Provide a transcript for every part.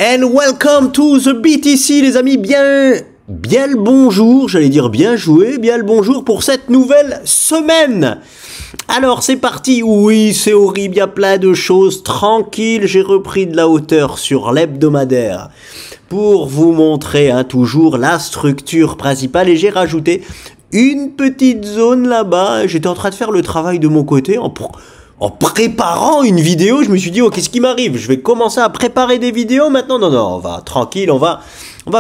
And welcome to the BTC, les amis. Bien le bonjour, j'allais dire bien joué, bien le bonjour pour cette nouvelle semaine. Alors c'est parti, oui c'est horrible, il y a plein de choses, tranquille, j'ai repris de la hauteur sur l'hebdomadaire pour vous montrer toujours la structure principale et j'ai rajouté une petite zone là-bas. J'étais en train de faire le travail de mon côté en préparant une vidéo. Je me suis dit, oh, qu'est-ce qui m'arrive? Je vais commencer à préparer des vidéos maintenant? Non, on va tranquille, on va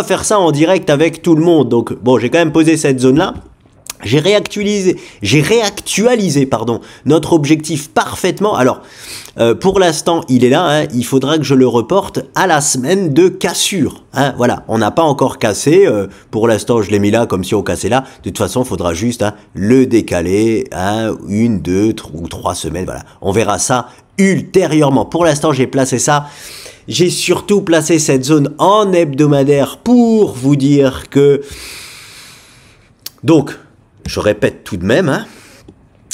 faire ça en direct avec tout le monde. Donc, bon, j'ai quand même posé cette zone-là. J'ai réactualisé, notre objectif parfaitement. Alors, pour l'instant, il est là. Il faudra que je le reporte à la semaine de cassure. Voilà, on n'a pas encore cassé. Pour l'instant, je l'ai mis là comme si on cassait là. De toute façon, il faudra juste le décaler 1, 2 ou 3 semaines. Voilà, on verra ça ultérieurement. Pour l'instant, j'ai placé ça. J'ai surtout placé cette zone en hebdomadaire pour vous dire que... Donc... Je répète tout de même,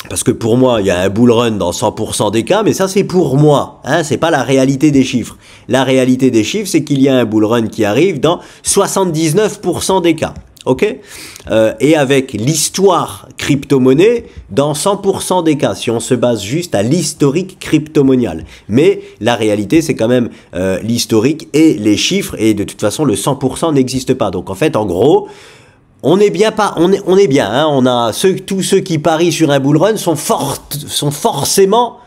parce que pour moi, il y a un bull run dans 100% des cas, mais ça c'est pour moi, c'est pas la réalité des chiffres. La réalité des chiffres, c'est qu'il y a un bull run qui arrive dans 79% des cas, ok? Et avec l'histoire crypto-monnaie, dans 100% des cas, si on se base juste à l'historique crypto-monial. Mais la réalité, c'est quand même l'historique et les chiffres, et de toute façon, le 100% n'existe pas. Donc en fait, en gros... On est bien, on a tous ceux qui parient sur un bull run sont forcément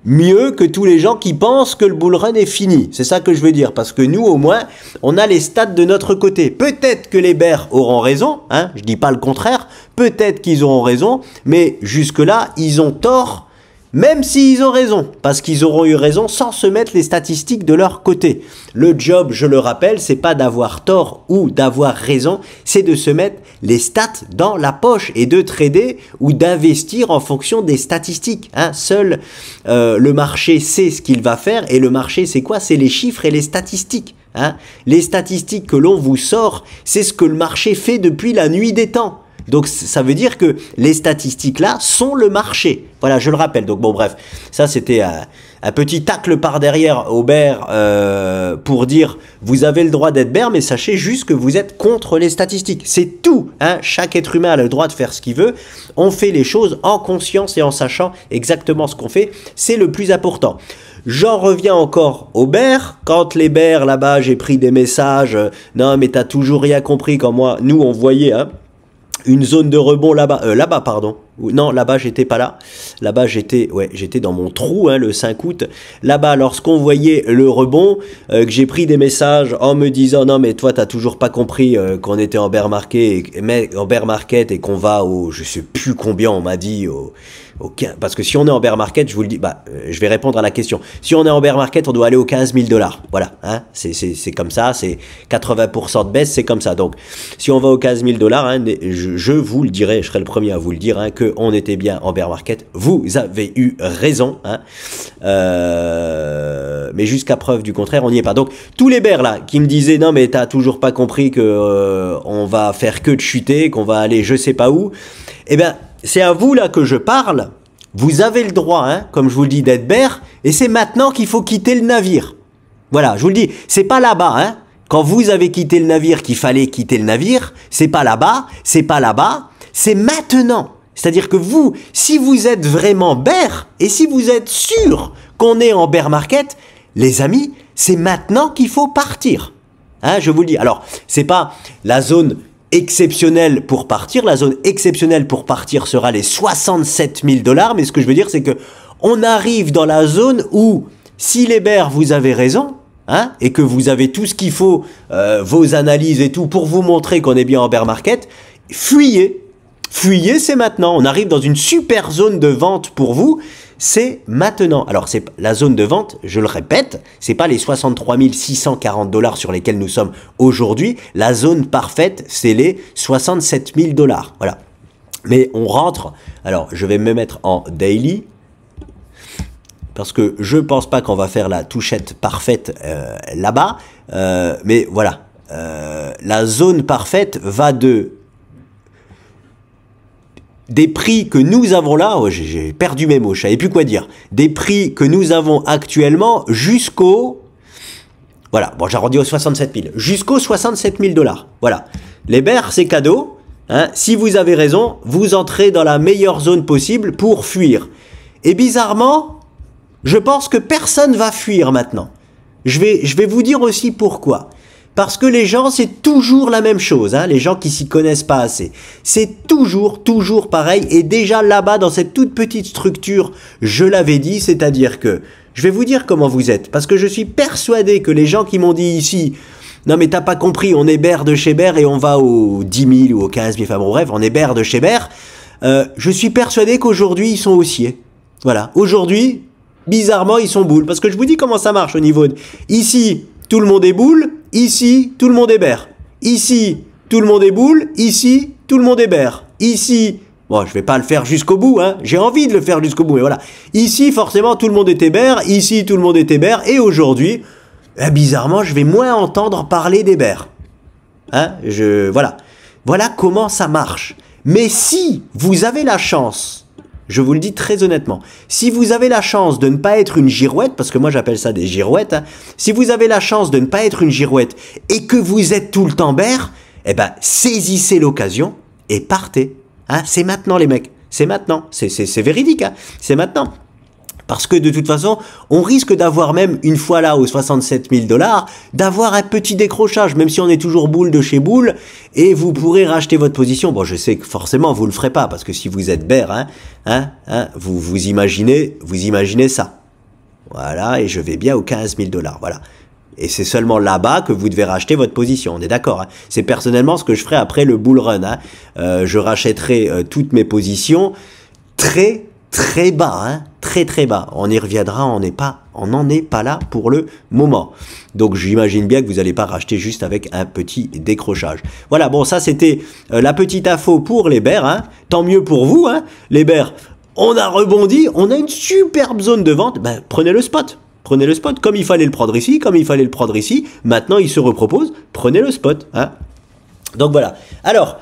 mieux que tous les gens qui pensent que le bull run est fini. C'est ça que je veux dire, parce que nous, au moins, on a les stats de notre côté. Peut-être que les bears auront raison, je dis pas le contraire, peut-être qu'ils auront raison, mais jusque-là, ils ont tort, même s'ils ont raison, parce qu'ils auront eu raison sans se mettre les statistiques de leur côté. Le job, je le rappelle, c'est pas d'avoir tort ou d'avoir raison, c'est de se mettre les stats dans la poche et de trader ou d'investir en fonction des statistiques. Seul le marché sait ce qu'il va faire et le marché c'est quoi? C'est les chiffres et les statistiques. Les statistiques que l'on vous sort, c'est ce que le marché fait depuis la nuit des temps. Donc ça veut dire que les statistiques là sont le marché. Voilà, je le rappelle. Donc bon bref, ça c'était un petit tacle par derrière au bear pour dire vous avez le droit d'être bear, mais sachez juste que vous êtes contre les statistiques. C'est tout. Chaque être humain a le droit de faire ce qu'il veut. On fait les choses en conscience et en sachant exactement ce qu'on fait. C'est le plus important. J'en reviens encore aux bears. Quand les bears là-bas, j'ai pris des messages. Non mais t'as toujours rien compris quand nous on voyait une zone de rebond là-bas, pardon. Non, là-bas, j'étais pas là. Là-bas, j'étais dans mon trou, le 5 août. Là-bas, lorsqu'on voyait le rebond, que j'ai pris des messages en me disant, non, mais toi, t'as toujours pas compris qu'on était en bear market, et qu'on va au, je sais plus combien, on m'a dit, parce que si on est en bear market, je vous le dis, je vais répondre à la question. Si on est en bear market, on doit aller aux 15 000 $. Voilà, c'est comme ça, c'est 80% de baisse, c'est comme ça. Donc, si on va aux 15 000 $, je vous le dirai, je serai le premier à vous le dire, que on était bien en bear market. Vous avez eu raison, mais jusqu'à preuve du contraire, on n'y est pas. Donc, tous les bears là qui me disaient, non, mais t'as toujours pas compris que on va faire que de chuter, qu'on va aller je sais pas où, eh bien, c'est à vous là que je parle. Vous avez le droit, comme je vous le dis, d'être bear, et c'est maintenant qu'il faut quitter le navire. Voilà, je vous le dis, c'est pas là-bas, Quand vous avez quitté le navire qu'il fallait quitter le navire, c'est pas là-bas, c'est pas là-bas, c'est maintenant. C'est-à-dire que vous, si vous êtes vraiment bear, et si vous êtes sûr qu'on est en bear market, les amis, c'est maintenant qu'il faut partir. Je vous le dis. Alors, c'est pas la zone exceptionnelle pour partir. La zone exceptionnelle pour partir sera les 67 000 $. Mais ce que je veux dire, c'est que on arrive dans la zone où, si les bears, vous avez raison, et que vous avez tout ce qu'il faut, vos analyses et tout, pour vous montrer qu'on est bien en bear market, fuyez. Fuyez, c'est maintenant. On arrive dans une super zone de vente pour vous. C'est maintenant. Alors, c'est la zone de vente, je le répète, c'est pas les 63 640 $ sur lesquels nous sommes aujourd'hui. La zone parfaite, c'est les 67 000 $. Voilà. Mais on rentre. Alors, je vais me mettre en daily. Parce que je pense pas qu'on va faire la touchette parfaite là-bas. Mais voilà. La zone parfaite va des prix que nous avons là, j'ai perdu mes mots, je savais plus quoi dire, des prix que nous avons actuellement jusqu'au Voilà, bon, j'arrondis aux 67 000. Jusqu'aux 67 000 $. Voilà. Les bears, c'est cadeau. Hein. Si vous avez raison, vous entrez dans la meilleure zone possible pour fuir. Et bizarrement, je pense que personne va fuir maintenant. Je vais vous dire aussi pourquoi. Parce que les gens, c'est toujours la même chose, hein, les gens qui s'y connaissent pas assez. C'est toujours pareil. Et déjà là-bas, dans cette toute petite structure, je l'avais dit, c'est-à-dire que, je vais vous dire comment vous êtes. Parce que je suis persuadé que les gens qui m'ont dit ici, non mais t'as pas compris, on est bear de chez bear et on va aux 10 000 ou aux 15 000, enfin bon bref, on est bear de chez bear. Je suis persuadé qu'aujourd'hui, ils sont haussiers. Voilà, aujourd'hui, bizarrement, ils sont boules. Parce que je vous dis comment ça marche au niveau de... Ici, tout le monde est boule. Ici, tout le monde est bear. Ici, tout le monde est boule. Ici, tout le monde est bear. Ici, bon, je vais pas le faire jusqu'au bout, hein. J'ai envie de le faire jusqu'au bout, mais voilà. Ici, forcément, tout le monde était bear. Ici, tout le monde était bear. Et aujourd'hui, bizarrement, je vais moins entendre parler des bears. Hein, voilà. Voilà comment ça marche. Mais si vous avez la chance... Je vous le dis très honnêtement, si vous avez la chance de ne pas être une girouette, parce que moi j'appelle ça des girouettes, hein, si vous avez la chance de ne pas être une girouette et que vous êtes tout le temps bear, eh ben saisissez l'occasion et partez. Hein, c'est maintenant les mecs, c'est maintenant, c'est véridique, hein, c'est maintenant. Parce que de toute façon, on risque d'avoir même, une fois là aux 67 000 $, d'avoir un petit décrochage, même si on est toujours boule de chez boule, et vous pourrez racheter votre position. Bon, je sais que forcément, vous le ferez pas, parce que si vous êtes bear, vous imaginez ça. Voilà, et je vais bien aux 15 000 $, voilà. Et c'est seulement là-bas que vous devez racheter votre position, on est d'accord, hein. C'est personnellement ce que je ferai après le bull run, hein. Je rachèterai toutes mes positions très bas, hein, très bas. On y reviendra, on n'en est pas là pour le moment. Donc j'imagine bien que vous n'allez pas racheter juste avec un petit décrochage. Voilà, bon ça c'était la petite info pour les bears, hein. Tant mieux pour vous, hein. Les bears, on a rebondi, on a une superbe zone de vente, ben, prenez le spot. Prenez le spot, comme il fallait le prendre ici, comme il fallait le prendre ici, maintenant il se repropose, prenez le spot, hein. Donc voilà. Alors,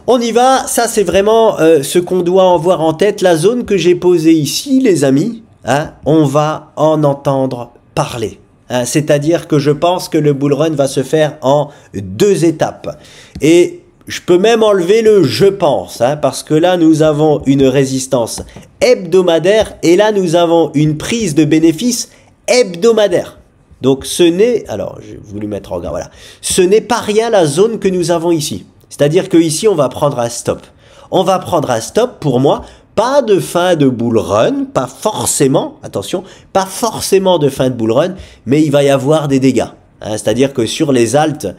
on y va. Ça, c'est vraiment ce qu'on doit avoir en tête. La zone que j'ai posée ici, les amis, hein, on va en entendre parler. Hein, c'est-à-dire que je pense que le bull run va se faire en 2 étapes. Et je peux même enlever le « je pense hein, », parce que là, nous avons une résistance hebdomadaire et là, nous avons une prise de bénéfice hebdomadaire. Donc ce n'est, alors j'ai voulu mettre en garde, voilà, ce n'est pas rien la zone que nous avons ici. C'est-à-dire que ici on va prendre un stop. On va prendre un stop pour moi, pas de fin de bull run, pas forcément, attention, pas forcément de fin de bull run, mais il va y avoir des dégâts. Hein, c'est-à-dire que sur les alts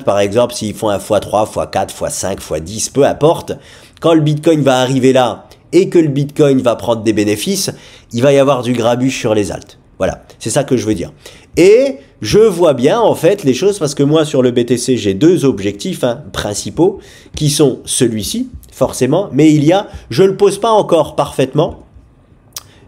par exemple, s'ils font un x3, x4, x5, x10, peu importe, quand le Bitcoin va arriver là et que le Bitcoin va prendre des bénéfices, il va y avoir du grabuge sur les alts. Voilà, c'est ça que je veux dire. Et je vois bien en fait les choses parce que moi sur le BTC j'ai 2 objectifs principaux qui sont celui-ci forcément, mais il y a, je le pose pas encore parfaitement,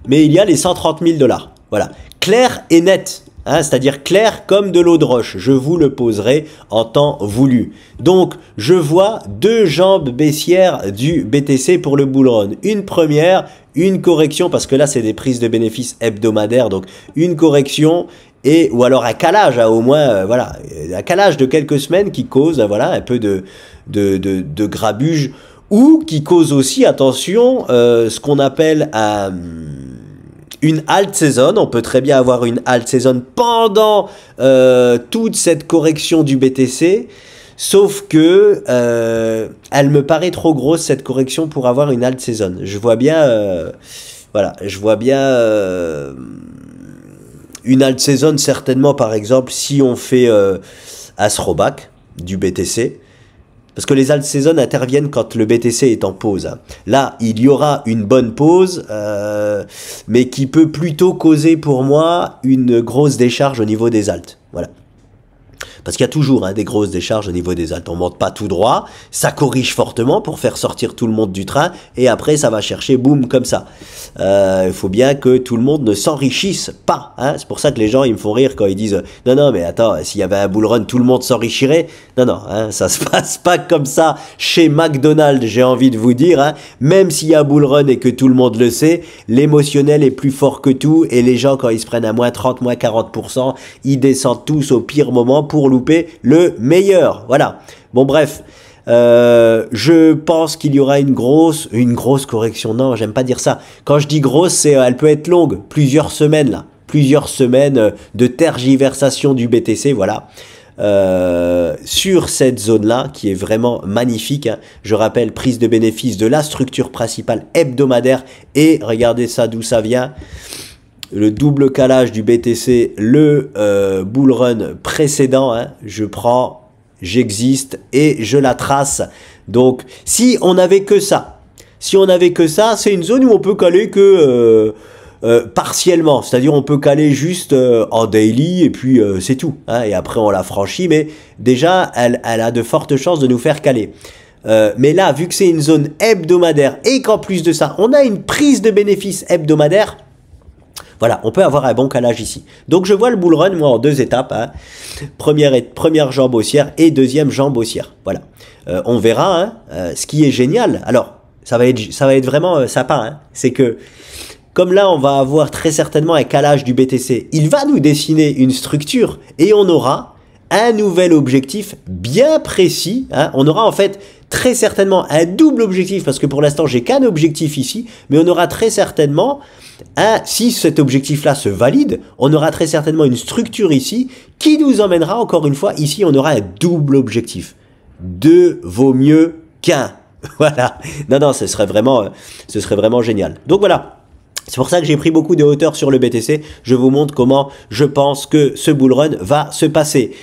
mais il y a les 130 000 $. Voilà, clair et net. Hein, c'est-à-dire clair comme de l'eau de roche, je vous le poserai en temps voulu. Donc, je vois 2 jambes baissières du BTC pour le bull run. Une première, une correction, parce que là, c'est des prises de bénéfices hebdomadaires, donc une correction, et ou alors un calage, hein, au moins, voilà, un calage de quelques semaines qui cause, voilà, un peu de grabuge, ou qui cause aussi, attention, ce qu'on appelle une alt saison. On peut très bien avoir une alt saison pendant toute cette correction du BTC, sauf que elle me paraît trop grosse cette correction pour avoir une alt saison. Je vois bien, voilà, je vois bien une alt saison certainement par exemple si on fait un throwback du BTC. Parce que les alt seasons interviennent quand le BTC est en pause. Hein. Là, il y aura une bonne pause, mais qui peut plutôt causer pour moi une grosse décharge au niveau des alts. Voilà. Parce qu'il y a toujours des grosses décharges au niveau des haltes. On monte pas tout droit, ça corrige fortement pour faire sortir tout le monde du train et après ça va chercher, boum, comme ça. Il faut bien que tout le monde ne s'enrichisse pas. C'est pour ça que les gens ils me font rire quand ils disent non non mais attends, s'il y avait un bull run tout le monde s'enrichirait. Non non, ça se passe pas comme ça chez McDonald's, j'ai envie de vous dire. Même s'il y a bull run et que tout le monde le sait, l'émotionnel est plus fort que tout et les gens quand ils se prennent à moins 30, moins 40%, ils descendent tous au pire moment pour louper le meilleur. Voilà. Bon bref, je pense qu'il y aura une grosse correction. Non, j'aime pas dire ça. Quand je dis grosse, elle peut être longue, plusieurs semaines là, plusieurs semaines de tergiversation du BTC, voilà. Sur cette zone-là, qui est vraiment magnifique. Je rappelle, prise de bénéfice de la structure principale hebdomadaire. Et regardez ça, d'où ça vient. Le double calage du BTC, le bull run précédent, je prends, j'existe et je la trace. Donc, si on n'avait que ça, c'est une zone où on peut caler que partiellement, c'est-à-dire on peut caler juste en daily et puis c'est tout. Et après on la franchit, mais déjà elle a de fortes chances de nous faire caler. Mais là, vu que c'est une zone hebdomadaire et qu'en plus de ça, on a une prise de bénéfice hebdomadaire, voilà, on peut avoir un bon calage ici. Donc je vois le bull run, moi, en deux étapes. Première jambe haussière et deuxième jambe haussière. Voilà. On verra ce qui est génial. Alors, ça va être vraiment sympa. C'est que, comme là, on va avoir très certainement un calage du BTC, il va nous dessiner une structure et on aura un nouvel objectif bien précis. On aura en fait très certainement un double objectif, parce que pour l'instant, j'ai qu'un objectif ici, mais on aura très certainement... si cet objectif-là se valide, on aura très certainement une structure ici qui nous emmènera encore une fois, ici on aura un double objectif. Deux vaut mieux qu'un. Voilà. Non, ce serait vraiment génial. Donc voilà. C'est pour ça que j'ai pris beaucoup de hauteur sur le BTC. Je vous montre comment je pense que ce bull run va se passer.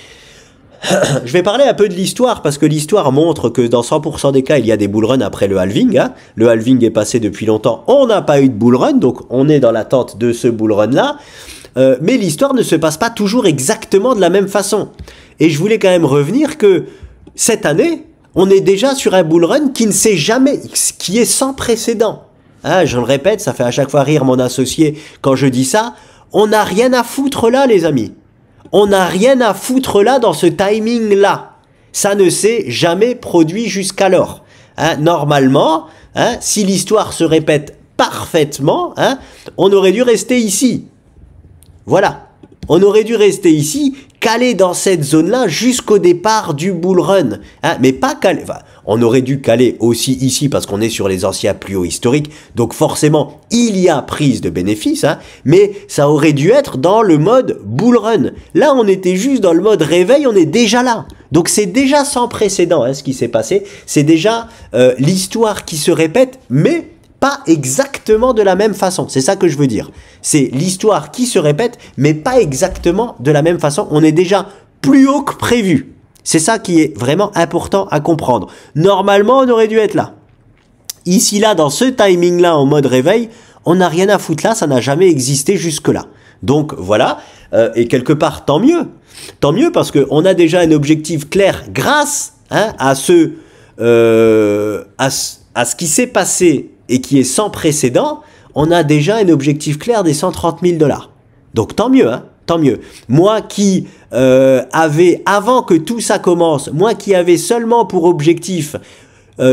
Je vais parler un peu de l'histoire parce que l'histoire montre que dans 100% des cas, il y a des bull runs après le halving. Le halving est passé depuis longtemps. On n'a pas eu de bull run, donc on est dans l'attente de ce bull run-là. Mais l'histoire ne se passe pas toujours exactement de la même façon. Et je voulais quand même revenir que cette année, on est déjà sur un bull run qui ne s'est jamais, qui est sans précédent. Je le répète, ça fait à chaque fois rire mon associé quand je dis ça. On n'a rien à foutre là, les amis. On n'a rien à foutre là dans ce timing-là. Ça ne s'est jamais produit jusqu'alors. Normalement, si l'histoire se répète parfaitement, on aurait dû rester ici. Voilà. On aurait dû rester ici, calé dans cette zone-là jusqu'au départ du bull run. Mais pas calé. Enfin, on aurait dû caler aussi ici parce qu'on est sur les anciens plus hauts historiques. Donc forcément, il y a prise de bénéfice. Mais ça aurait dû être dans le mode bull run. Là, on était juste dans le mode réveil. On est déjà là. Donc c'est déjà sans précédent ce qui s'est passé. C'est déjà l'histoire qui se répète, mais pas exactement de la même façon. C'est ça que je veux dire. C'est l'histoire qui se répète, mais pas exactement de la même façon. On est déjà plus haut que prévu. C'est ça qui est vraiment important à comprendre. Normalement, on aurait dû être là. Ici, là, dans ce timing-là, en mode réveil, on n'a rien à foutre là. Ça n'a jamais existé jusque-là. Donc, voilà. Et quelque part, tant mieux. Tant mieux parce qu'on a déjà un objectif clair grâce à ce qui s'est passé et qui est sans précédent. On a déjà un objectif clair des 130 000 $. Donc, tant mieux, tant mieux. Moi qui avait, avant que tout ça commence, moi qui avais seulement pour objectif,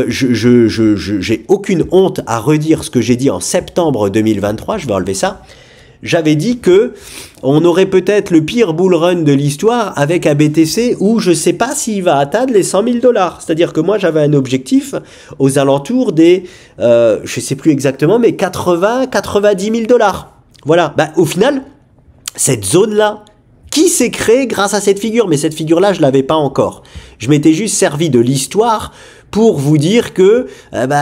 j'ai aucune honte à redire ce que j'ai dit en septembre 2023, je vais enlever ça, j'avais dit que on aurait peut-être le pire bull run de l'histoire avec un BTC où je sais pas s'il va atteindre les 100 000 $. C'est-à-dire que moi j'avais un objectif aux alentours des, je sais plus exactement, mais 90 000 $. Voilà, au final, cette zone-là, qui s'est créée grâce à cette figure, mais cette figure-là, je l'avais pas encore. Je m'étais juste servi de l'histoire pour vous dire que,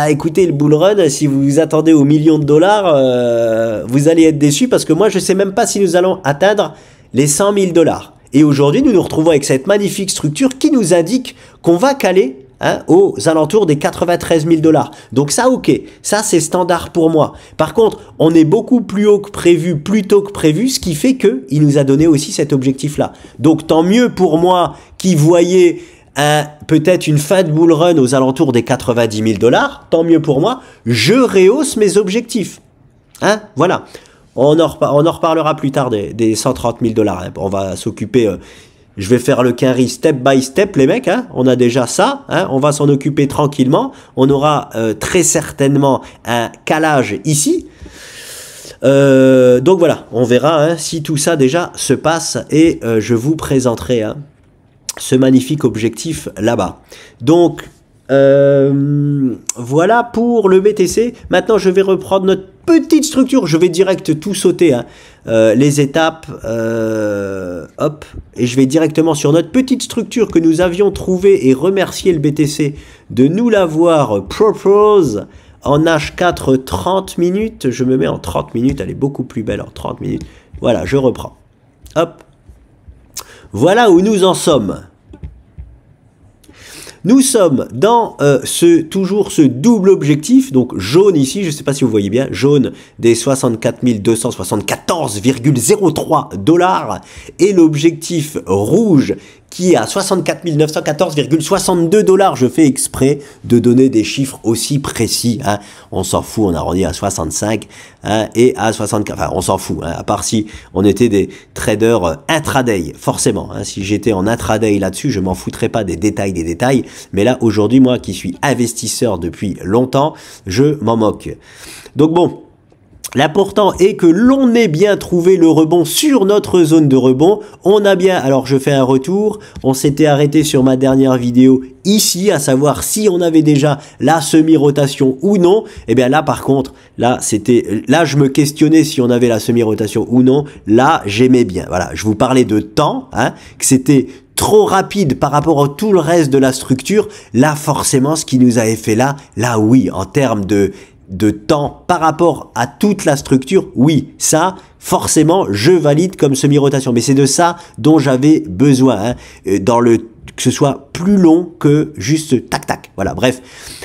écoutez, le bull run, si vous vous attendez aux millions de $, vous allez être déçus parce que moi, je sais même pas si nous allons atteindre les 100 000 $. Et aujourd'hui, nous nous retrouvons avec cette magnifique structure qui nous indique qu'on va caler hein, aux alentours des 93 000 $. Donc ça, ok, ça c'est standard pour moi. Par contre, on est beaucoup plus haut que prévu, plus tôt que prévu, ce qui fait que il nous a donné aussi cet objectif-là. Donc tant mieux pour moi qui voyais peut-être une fin de bull run aux alentours des 90 000 $, tant mieux pour moi, je rehausse mes objectifs. Hein, voilà. On en reparlera plus tard des 130 000 $. Hein. On va s'occuper... je vais faire le quinri step by step, les mecs. Hein. On a déjà ça. Hein. On va s'en occuper tranquillement. On aura très certainement un calage ici. Donc voilà, on verra hein, si tout ça déjà se passe et je vous présenterai hein, ce magnifique objectif là-bas. Donc voilà pour le BTC. Maintenant, je vais reprendre notre petite structure. Je vais direct tout sauter, hein. Les étapes, hop, et je vais directement sur notre petite structure que nous avions trouvée et remercier le BTC de nous l'avoir propose en H4 30 minutes. Je me mets en 30 minutes, elle est beaucoup plus belle en 30 minutes. Voilà, je reprends. Hop. Voilà où nous en sommes. Nous sommes dans toujours ce double objectif, donc jaune ici, je ne sais pas si vous voyez bien, jaune des 64 274,03 $, et l'objectif rouge qui est à 64 914,62 $. Je fais exprès de donner des chiffres aussi précis, hein. On s'en fout, on arrondit à 65 hein, et à 64, enfin on s'en fout, hein, à part si on était des traders intraday, forcément. Hein, si j'étais en intraday là-dessus, je m'en foutrais pas des détails, mais là aujourd'hui, moi qui suis investisseur depuis longtemps, je m'en moque. Donc bon, l'important est que l'on ait bien trouvé le rebond sur notre zone de rebond. On a bien, alors je fais un retour, on s'était arrêté sur ma dernière vidéo ici, à savoir si on avait déjà la semi-rotation ou non. Et bien là par contre, là je me questionnais si on avait la semi-rotation ou non. Là j'aimais bien, voilà, je vous parlais de temps, hein, que c'était trop rapide par rapport à tout le reste de la structure. Là forcément ce qui nous avait fait là oui, en termes de temps par rapport à toute la structure, oui, ça, forcément, je valide comme semi-rotation. Mais c'est de ça dont j'avais besoin, hein, que ce soit plus long que juste tac-tac. Voilà, bref.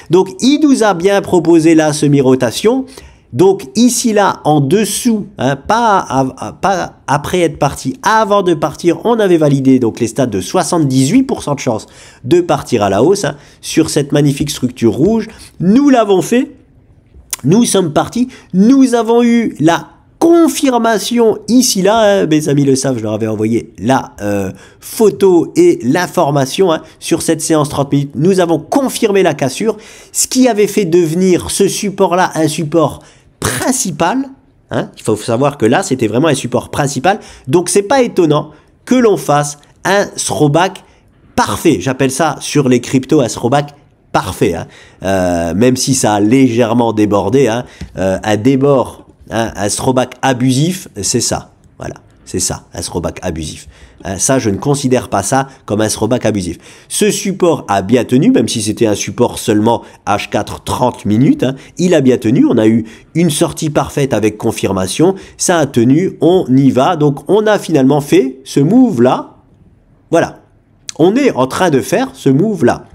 Donc, il nous a bien proposé la semi-rotation. Donc, ici, là, en dessous, hein, pas après être parti, avant de partir, on avait validé donc les stades de 78% de chance de partir à la hausse, hein, sur cette magnifique structure rouge. Nous l'avons fait. Nous sommes partis, nous avons eu la confirmation ici là, hein, mes amis le savent, je leur avais envoyé la photo et l'information hein, sur cette séance 30 minutes. Nous avons confirmé la cassure, ce qui avait fait devenir ce support là un support principal. Hein. Il faut savoir que là c'était vraiment un support principal, donc c'est pas étonnant que l'on fasse un throwback parfait. J'appelle ça sur les cryptos un throwback parfait, hein. Même si ça a légèrement débordé, hein, un débord, hein, un throwback abusif, c'est ça, voilà, c'est ça, un throwback abusif. Hein, ça, je ne considère pas ça comme un throwback abusif. Ce support a bien tenu, même si c'était un support seulement H4 30 minutes, hein, il a bien tenu, on a eu une sortie parfaite avec confirmation, ça a tenu, on y va, donc on a finalement fait ce move-là, voilà, on est en train de faire ce move-là.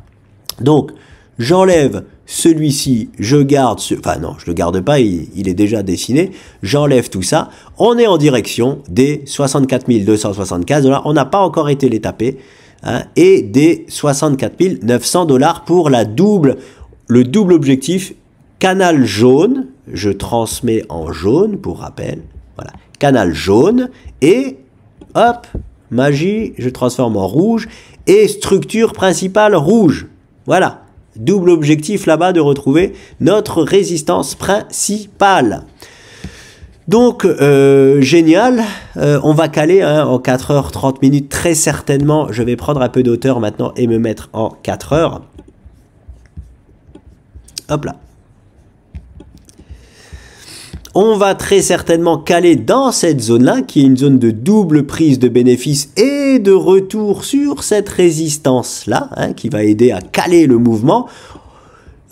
Donc, j'enlève celui-ci, je garde, enfin non, je le garde pas, il est déjà dessiné, j'enlève tout ça, on est en direction des 64 275 $, on n'a pas encore été les taper, hein, et des 64 900 $ pour le double objectif, canal jaune, je transmets en jaune pour rappel, voilà, canal jaune, et hop, magie, je transforme en rouge, et structure principale rouge. Voilà, double objectif là-bas de retrouver notre résistance principale. Donc, génial, on va caler hein, en 4 h 30 minutes très certainement. Je vais prendre un peu d'auteur maintenant et me mettre en 4 heures. Hop là. On va très certainement caler dans cette zone-là, qui est une zone de double prise de bénéfices et de retour sur cette résistance-là, hein, qui va aider à caler le mouvement.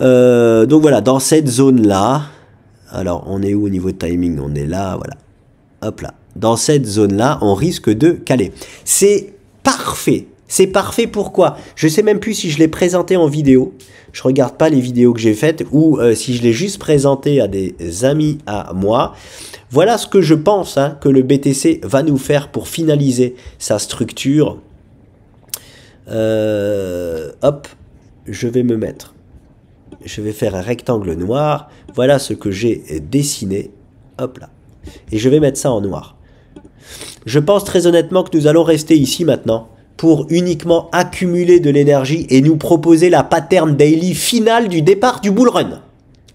Donc voilà, dans cette zone-là, alors on est où au niveau de timing? On est là, voilà. Hop là. Dans cette zone-là, on risque de caler. C'est parfait. C'est parfait, pourquoi? Je sais même plus si je l'ai présenté en vidéo. Je regarde pas les vidéos que j'ai faites ou si je l'ai juste présenté à des amis à moi. Voilà ce que je pense hein, que le BTC va nous faire pour finaliser sa structure. Hop, je vais me mettre. Je vais faire un rectangle noir. Voilà ce que j'ai dessiné. Hop là. Et je vais mettre ça en noir. Je pense très honnêtement que nous allons rester ici maintenant pour uniquement accumuler de l'énergie et nous proposer la pattern daily finale du départ du bull run.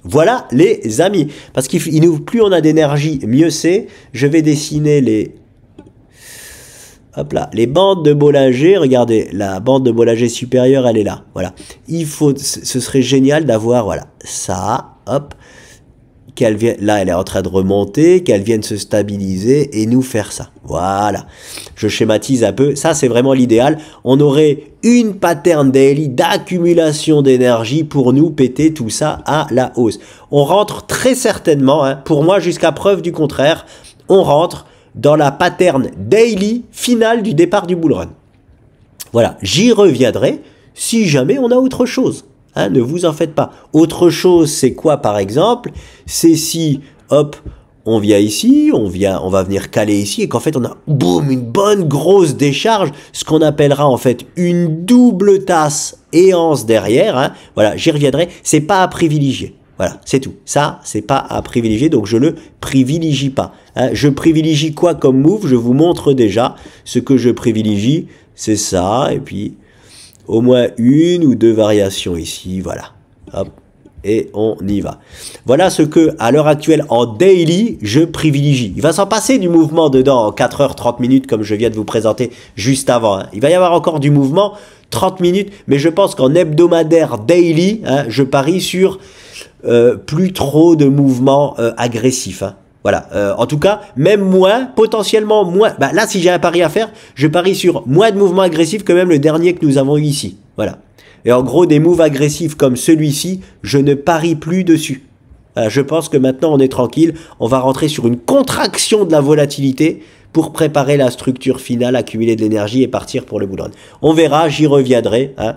Voilà les amis. Parce qu'il nous plus on a d'énergie, mieux c'est. Je vais dessiner les... Hop là, les bandes de Bollinger, regardez, la bande de Bollinger supérieure, elle est là. Voilà. Il faut, ce serait génial d'avoir, voilà, ça, hop, qu'elle vienne, là, elle est en train de remonter, qu'elle vienne se stabiliser et nous faire ça. Voilà. Je schématise un peu. Ça, c'est vraiment l'idéal. On aurait une pattern daily d'accumulation d'énergie pour nous péter tout ça à la hausse. On rentre très certainement, hein, pour moi, jusqu'à preuve du contraire, on rentre dans la pattern daily finale du départ du bull run. Voilà, j'y reviendrai si jamais on a autre chose. Hein, ne vous en faites pas. Autre chose, c'est quoi par exemple? C'est si, hop, on vient ici, on va venir caler ici et qu'en fait on a, boum, une bonne grosse décharge, ce qu'on appellera en fait une double tasse et anse derrière. Hein. Voilà, j'y reviendrai. C'est pas à privilégier. Voilà, c'est tout. Ça, c'est pas à privilégier, donc je le privilégie pas. Hein. Je privilégie quoi comme move? Je vous montre déjà ce que je privilégie. C'est ça, et puis au moins une ou deux variations ici, voilà. Hop, et on y va. Voilà ce que, à l'heure actuelle, en daily, je privilégie. Il va s'en passer du mouvement dedans en 4 heures 30 minutes, comme je viens de vous présenter juste avant. Hein. Il va y avoir encore du mouvement, 30 minutes, mais je pense qu'en hebdomadaire daily, hein, je parie sur... plus trop de mouvements agressifs. Hein. Voilà. En tout cas, même moins, potentiellement moins. Bah, là, si j'ai un pari à faire, je parie sur moins de mouvements agressifs que même le dernier que nous avons eu ici. Voilà. Et en gros, des moves agressifs comme celui-ci, je ne parie plus dessus. Je pense que maintenant, on est tranquille. On va rentrer sur une contraction de la volatilité pour préparer la structure finale, accumuler de l'énergie et partir pour le bull run. On verra, j'y reviendrai. Hein.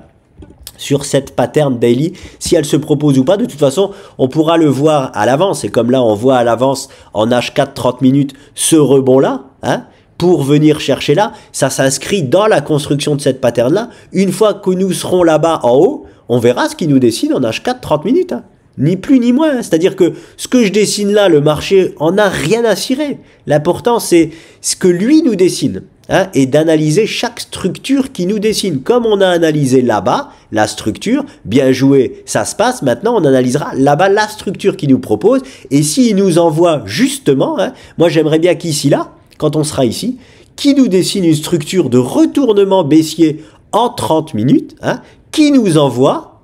Sur cette pattern daily, si elle se propose ou pas. De toute façon, on pourra le voir à l'avance. Et comme là, on voit à l'avance en H4 30 minutes ce rebond-là, hein, pour venir chercher là, ça s'inscrit dans la construction de cette pattern-là. Une fois que nous serons là-bas en haut, on verra ce qui nous dessine en H4 30 minutes. Hein. Ni plus ni moins. Hein. C'est-à-dire que ce que je dessine là, le marché en a rien à cirer. L'important, c'est ce que lui nous dessine. Hein, et d'analyser chaque structure qui nous dessine. Comme on a analysé là-bas la structure, bien joué, ça se passe. Maintenant, on analysera là-bas la structure qu'il nous propose. Et s'il nous envoie justement, hein, moi j'aimerais bien qu'ici, là, quand on sera ici, qui nous dessine une structure de retournement baissier en 30 minutes, hein, qui nous envoie,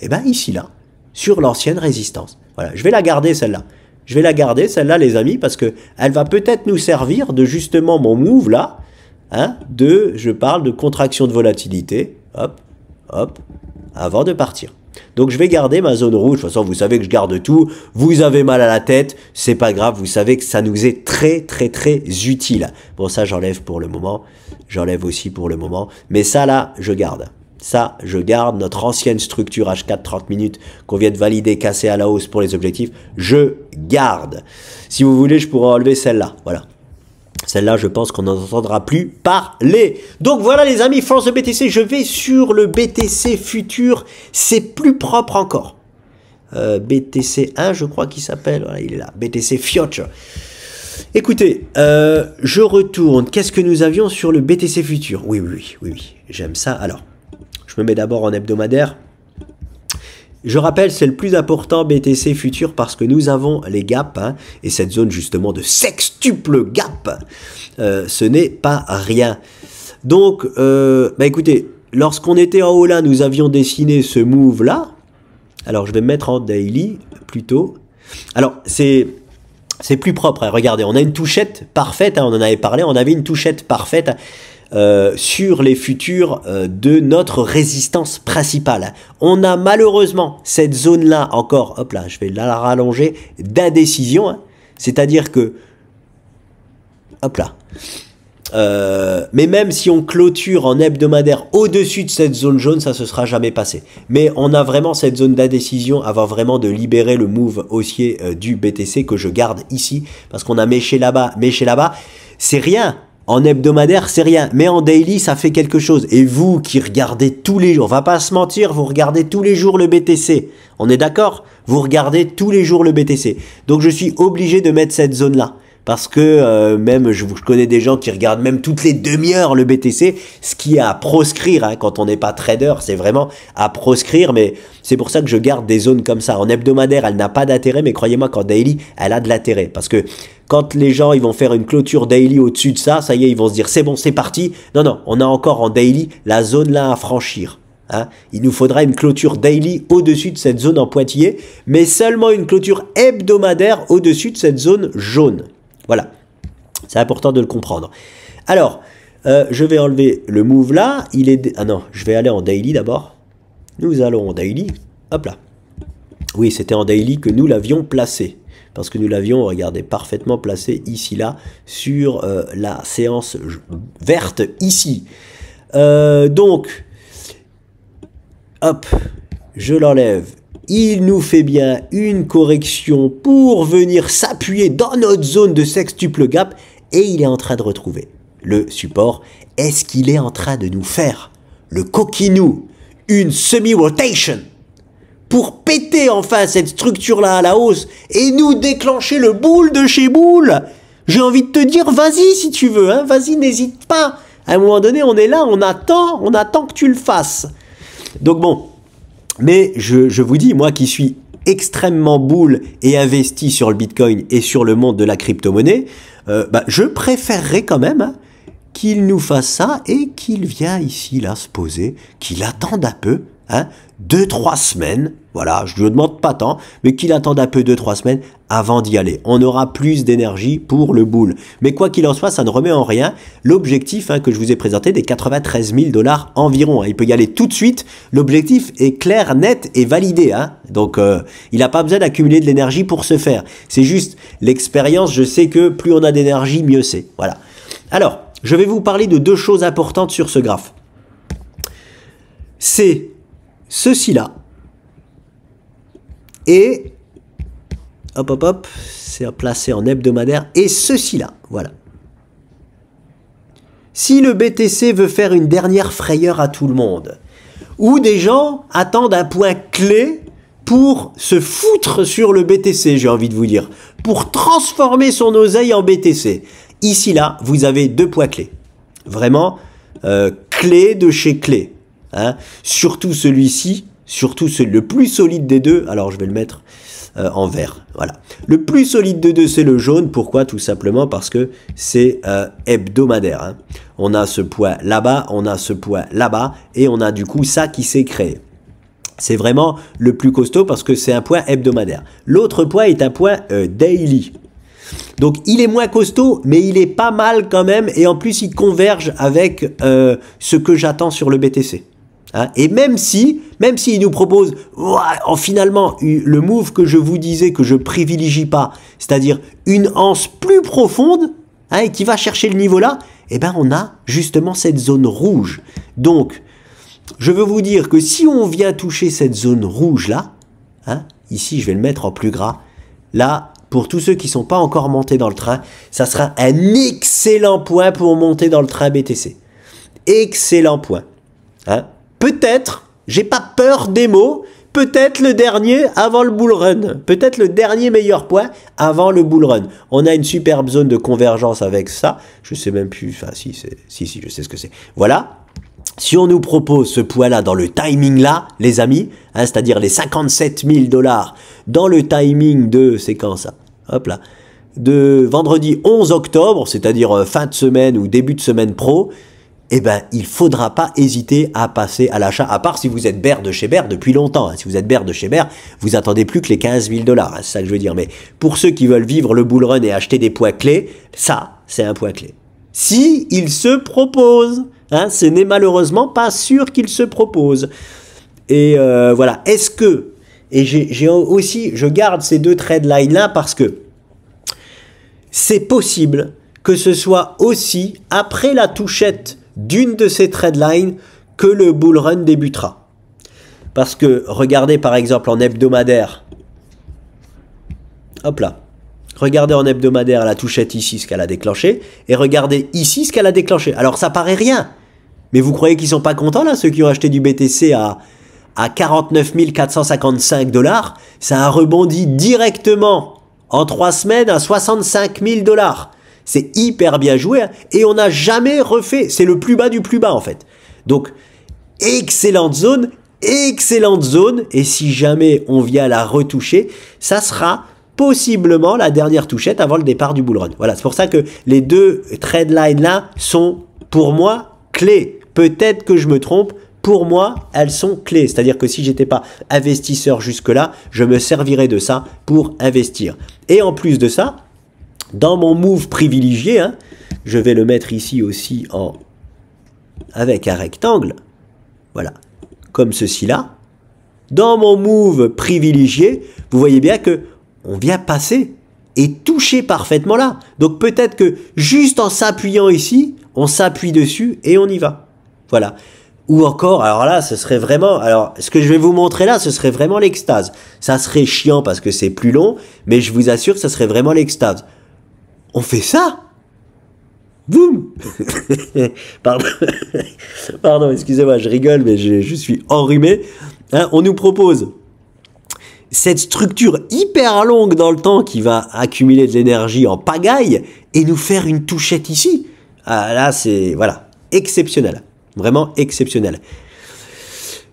eh ben ici, là, sur l'ancienne résistance. Voilà, je vais la garder celle-là. Je vais la garder celle-là, les amis, parce que elle va peut-être nous servir de justement mon move là. Hein, je parle de contraction de volatilité, hop, hop, avant de partir. Donc je vais garder ma zone rouge. De toute façon, vous savez que je garde tout. Vous avez mal à la tête, c'est pas grave. Vous savez que ça nous est très, très, très utile. Bon, ça, j'enlève pour le moment. J'enlève aussi pour le moment. Mais ça, là, je garde. Ça, je garde notre ancienne structure H4 30 minutes qu'on vient de valider, casser à la hausse pour les objectifs. Je garde. Si vous voulez, je pourrais enlever celle-là. Voilà. Celle-là, je pense qu'on n'en entendra plus parler. Donc voilà les amis, force de BTC, je vais sur le BTC futur. C'est plus propre encore. BTC 1, je crois qu'il s'appelle. Voilà, il est là. BTC Future. Écoutez, je retourne. Qu'est-ce que nous avions sur le BTC futur? Oui. J'aime ça. Alors, je me mets d'abord en hebdomadaire. Je rappelle, c'est le plus important BTC futur parce que nous avons les gaps hein, et cette zone justement de sextuple gap, ce n'est pas rien. Donc, bah écoutez, lorsqu'on était en haut là, nous avions dessiné ce move là. Alors, je vais me mettre en daily plutôt. Alors, c'est plus propre. Hein. Regardez, on a une touchette parfaite. Hein, on en avait parlé. On avait une touchette parfaite. Sur les futurs de notre résistance principale. On a malheureusement cette zone-là encore, hop là, je vais la rallonger, d'indécision. Hein. C'est-à-dire que, hop là, Mais même si on clôture en hebdomadaire au-dessus de cette zone jaune, ça se sera jamais passé. Mais on a vraiment cette zone d'indécision avant vraiment de libérer le move haussier du BTC que je garde ici. Parce qu'on a méché là-bas, c'est rien. En hebdomadaire, c'est rien. Mais en daily, ça fait quelque chose. Et vous qui regardez tous les jours, on va pas se mentir, vous regardez tous les jours le BTC. On est d'accord? Vous regardez tous les jours le BTC. Donc je suis obligé de mettre cette zone-là. Parce que même je connais des gens qui regardent même toutes les demi-heures le BTC, ce qui est à proscrire hein, quand on n'est pas trader, c'est vraiment à proscrire, mais c'est pour ça que je garde des zones comme ça. En hebdomadaire, elle n'a pas d'intérêt, mais croyez-moi qu'en daily, elle a de l'intérêt. Parce que quand les gens ils vont faire une clôture daily au-dessus de ça, ça y est, ils vont se dire c'est bon, c'est parti. Non, non, on a encore en daily la zone là à franchir. Hein. Il nous faudra une clôture daily au-dessus de cette zone en pointillé, mais seulement une clôture hebdomadaire au-dessus de cette zone jaune. Voilà, c'est important de le comprendre. Alors, je vais enlever le move là. Ah non, je vais aller en daily d'abord. Nous allons en daily. Hop là. Oui, c'était en daily que nous l'avions placé. Parce que nous l'avions, regardez, parfaitement placé ici, là, sur la séance verte ici. Donc, hop, je l'enlève. Il nous fait bien une correction pour venir s'appuyer dans notre zone de sextuple gap et il est en train de retrouver le support. Est-ce qu'il est en train de nous faire le coquinou, une semi-rotation pour péter enfin cette structure-là à la hausse et nous déclencher le boule de chez boule? J'ai envie de te dire, vas-y si tu veux, hein, vas-y, n'hésite pas. À un moment donné, on est là, on attend que tu le fasses. Donc bon. Mais je vous dis, moi qui suis extrêmement boule et investi sur le Bitcoin et sur le monde de la crypto-monnaie, je préférerais quand même hein, qu'il nous fasse ça et qu'il vienne ici, là, se poser, qu'il attende un peu, hein, 2-3 semaines, voilà, je ne lui demande pas tant, mais qu'il attende un peu 2-3 semaines avant d'y aller. On aura plus d'énergie pour le bull. Mais quoi qu'il en soit, ça ne remet en rien l'objectif hein, que je vous ai présenté des 93 000 $ environ. Hein. Il peut y aller tout de suite. L'objectif est clair, net et validé. Hein. Donc, il n'a pas besoin d'accumuler de l'énergie pour se faire. C'est juste l'expérience. Je sais que plus on a d'énergie, mieux c'est. Voilà. Alors, je vais vous parler de deux choses importantes sur ce graphe. C'est ceci-là. Et, hop, c'est placé en hebdomadaire. Et ceci-là, voilà. Si le BTC veut faire une dernière frayeur à tout le monde, ou des gens attendent un point clé pour se foutre sur le BTC, j'ai envie de vous dire, pour transformer son oseille en BTC. Ici, là, vous avez deux points clés. Vraiment, clé de chez clé. Hein. Surtout celui-ci, le plus solide des deux. Alors, je vais le mettre en vert. Voilà. Le plus solide de deux, c'est le jaune. Pourquoi? Tout simplement parce que c'est hebdomadaire. Hein. On a ce point là-bas, on a ce point là-bas, et on a du coup ça qui s'est créé. C'est vraiment le plus costaud parce que c'est un point hebdomadaire. L'autre point est un point daily. Donc il est moins costaud, mais il est pas mal quand même, et en plus il converge avec ce que j'attends sur le BTC. Hein, et même si il nous propose finalement le move que je vous disais que je privilégie pas, c'est-à-dire une anse plus profonde hein, et qui va chercher le niveau là, eh ben on a justement cette zone rouge. Donc je veux vous dire que si on vient toucher cette zone rouge là, hein, ici je vais le mettre en plus gras, là pour tous ceux qui ne sont pas encore montés dans le train, ça sera un excellent point pour monter dans le train BTC. Excellent point. Hein. Peut-être, j'ai pas peur des mots, peut-être le dernier avant le bull run. Peut-être le dernier meilleur point avant le bull run. On a une superbe zone de convergence avec ça. Je sais même plus, enfin si, je sais ce que c'est. Voilà. Si on nous propose ce point-là dans le timing là, les amis, hein, c'est-à-dire les 57 000 $ dans le timing de, c'est quand ça? Hop là. De vendredi 11 octobre, c'est-à-dire fin de semaine ou début de semaine pro, eh ben, il faudra pas hésiter à passer à l'achat, à part si vous êtes bear de chez bear depuis longtemps. Hein. Si vous êtes bear de chez bear, vous attendez plus que les 15 000 $, hein, c'est ça que je veux dire. Mais pour ceux qui veulent vivre le bull run et acheter des points clés, ça, c'est un point clé. Si il se propose, hein, ce n'est malheureusement pas sûr qu'il se propose. Et voilà, est-ce que, et j'ai aussi, je garde ces deux trade lines là parce que c'est possible que ce soit aussi après la touchette d'une de ces trendlines que le bull run débutera. Parce que regardez par exemple en hebdomadaire, hop là, regardez en hebdomadaire la touchette ici, ce qu'elle a déclenché, et regardez ici ce qu'elle a déclenché. Alors ça paraît rien, mais vous croyez qu'ils sont pas contents là, ceux qui ont acheté du BTC à 49 455 $, ça a rebondi directement en 3 semaines à 65 000 $. C'est hyper bien joué, hein, et on n'a jamais refait, c'est le plus bas du plus bas en fait. Donc, excellente zone, et si jamais on vient la retoucher, ça sera possiblement la dernière touchette avant le départ du bull run. Voilà, c'est pour ça que les deux trendlines là sont pour moi clés. Peut-être que je me trompe, pour moi elles sont clés. C'est-à-dire que si j'étais pas investisseur jusque-là, je me servirais de ça pour investir. Et en plus de ça, dans mon move privilégié, hein, je vais le mettre ici aussi avec un rectangle, voilà, comme ceci là. Dans mon move privilégié, vous voyez bien que on vient passer et toucher parfaitement là. Donc peut-être que juste en s'appuyant ici, on s'appuie dessus et on y va. Voilà. Ou encore, alors là, ce serait vraiment, alors ce que je vais vous montrer là, ce serait vraiment l'extase. Ça serait chiant parce que c'est plus long, mais je vous assure que ça serait vraiment l'extase. On fait ça? Boum. Pardon, pardon, excusez-moi, je rigole, mais je suis enrhumé. Hein, on nous propose cette structure hyper longue dans le temps qui va accumuler de l'énergie en pagaille et nous faire une touchette ici. Ah, là, c'est, voilà, exceptionnel. Vraiment exceptionnel.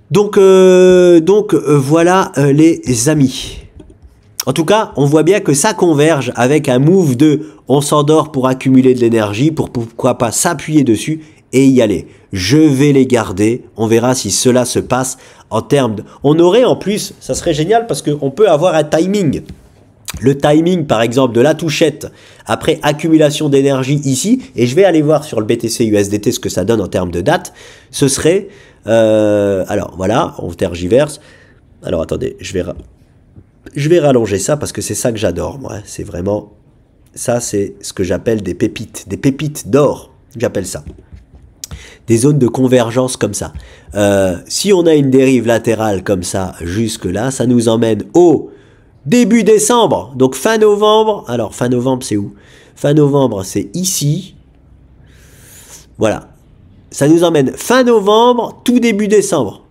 Donc voilà les amis. En tout cas, on voit bien que ça converge avec un move de on s'endort pour accumuler de l'énergie, pour pourquoi pas s'appuyer dessus et y aller. Je vais les garder, on verra si cela se passe en termes de... On aurait en plus, ça serait génial parce qu'on peut avoir un timing. Le timing par exemple de la touchette après accumulation d'énergie ici, et je vais aller voir sur le BTC USDT ce que ça donne en termes de date, ce serait... alors voilà, on tergiverse. Alors attendez, je vais rallonger ça parce que c'est ça que j'adore moi, c'est vraiment... Ça c'est ce que j'appelle des pépites d'or, j'appelle ça. Des zones de convergence comme ça. Si on a une dérive latérale comme ça jusque là, ça nous emmène au début décembre, donc fin novembre. Alors fin novembre c'est où? Fin novembre c'est ici. Voilà. Ça nous emmène fin novembre, tout début décembre.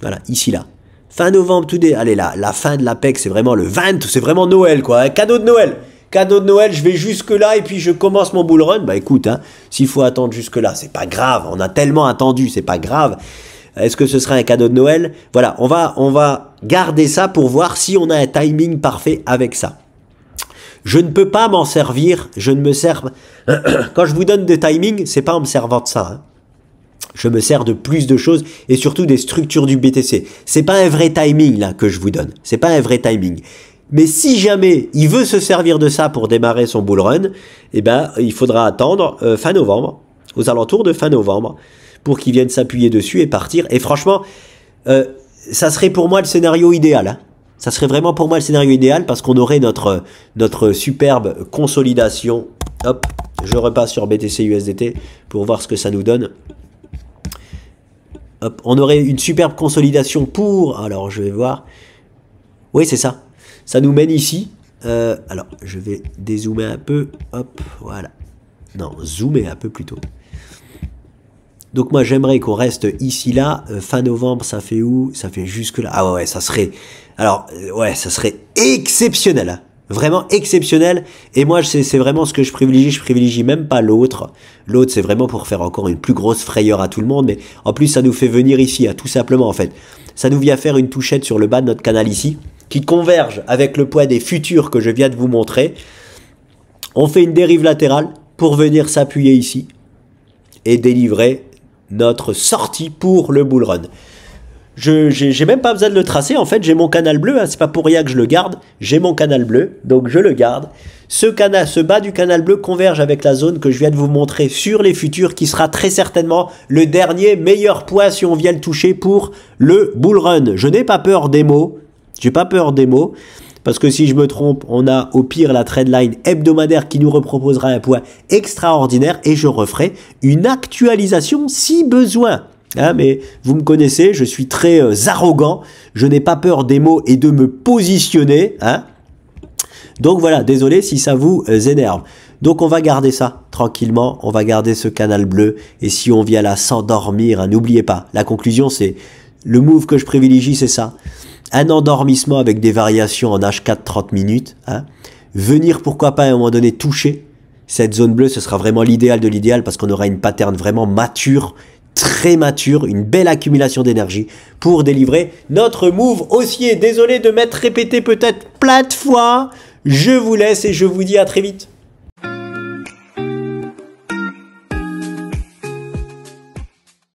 Voilà, ici là. Fin novembre, tout début. Allez là, la fin de l'APEC c'est vraiment le 20, c'est vraiment Noël quoi, un cadeau de Noël. Cadeau de Noël, je vais jusque là et puis je commence mon bull run. Bah écoute, hein, s'il faut attendre jusque là, c'est pas grave. On a tellement attendu, c'est pas grave. Est-ce que ce sera un cadeau de Noël? Voilà, on va garder ça pour voir si on a un timing parfait avec ça. Je ne peux pas m'en servir, je ne me sers... Quand je vous donne des timings, c'est pas en me servant de ça. Hein. Je me sers de plus de choses et surtout des structures du BTC. C'est pas un vrai timing là que je vous donne. C'est pas un vrai timing. Mais si jamais il veut se servir de ça pour démarrer son bull run, eh ben, il faudra attendre fin novembre, aux alentours de fin novembre, pour qu'il vienne s'appuyer dessus et partir. Et franchement, ça serait pour moi le scénario idéal. Hein. Ça serait vraiment pour moi le scénario idéal parce qu'on aurait notre superbe consolidation. Hop, je repasse sur BTC USDT pour voir ce que ça nous donne. Hop, on aurait une superbe consolidation pour... Alors, je vais voir. Oui, c'est ça. Ça nous mène ici. Alors, je vais dézoomer un peu. Hop, voilà. Non, zoomer un peu plutôt. Donc moi, j'aimerais qu'on reste ici, là. Fin novembre, ça fait où? Ça fait jusque là. Ah ouais, ça serait... Alors, ouais, ça serait exceptionnel. Hein. Vraiment exceptionnel. Et moi, c'est vraiment ce que je privilégie. Je privilégie même pas l'autre. L'autre, c'est vraiment pour faire encore une plus grosse frayeur à tout le monde. Mais en plus, ça nous fait venir ici, hein, tout simplement, en fait. Ça nous vient faire une touchette sur le bas de notre canal ici, qui converge avec le poids des futurs que je viens de vous montrer. On fait une dérive latérale pour venir s'appuyer ici et délivrer notre sortie pour le bull run. J'ai même pas besoin de le tracer, en fait j'ai mon canal bleu, hein, c'est pas pour rien que je le garde, j'ai mon canal bleu, donc je le garde. Ce bas du canal bleu converge avec la zone que je viens de vous montrer sur les futurs, qui sera très certainement le dernier meilleur poids si on vient le toucher pour le bull run. Je n'ai pas peur des mots, j'ai pas peur des mots, parce que si je me trompe, on a au pire la trendline hebdomadaire qui nous reproposera un point extraordinaire et je referai une actualisation si besoin. Hein, mais vous me connaissez, je suis très arrogant, je n'ai pas peur des mots et de me positionner. Hein. Donc voilà, désolé si ça vous énerve. Donc on va garder ça tranquillement, on va garder ce canal bleu et si on vient là s'endormir, hein, n'oubliez pas, la conclusion c'est le move que je privilégie, c'est ça. Un endormissement avec des variations en H4 30 minutes. Hein. Venir pourquoi pas à un moment donné toucher cette zone bleue, ce sera vraiment l'idéal de l'idéal parce qu'on aura une pattern vraiment mature, très mature, une belle accumulation d'énergie pour délivrer notre move haussier. Désolé de m'être répété peut-être plein de fois. Je vous laisse et je vous dis à très vite.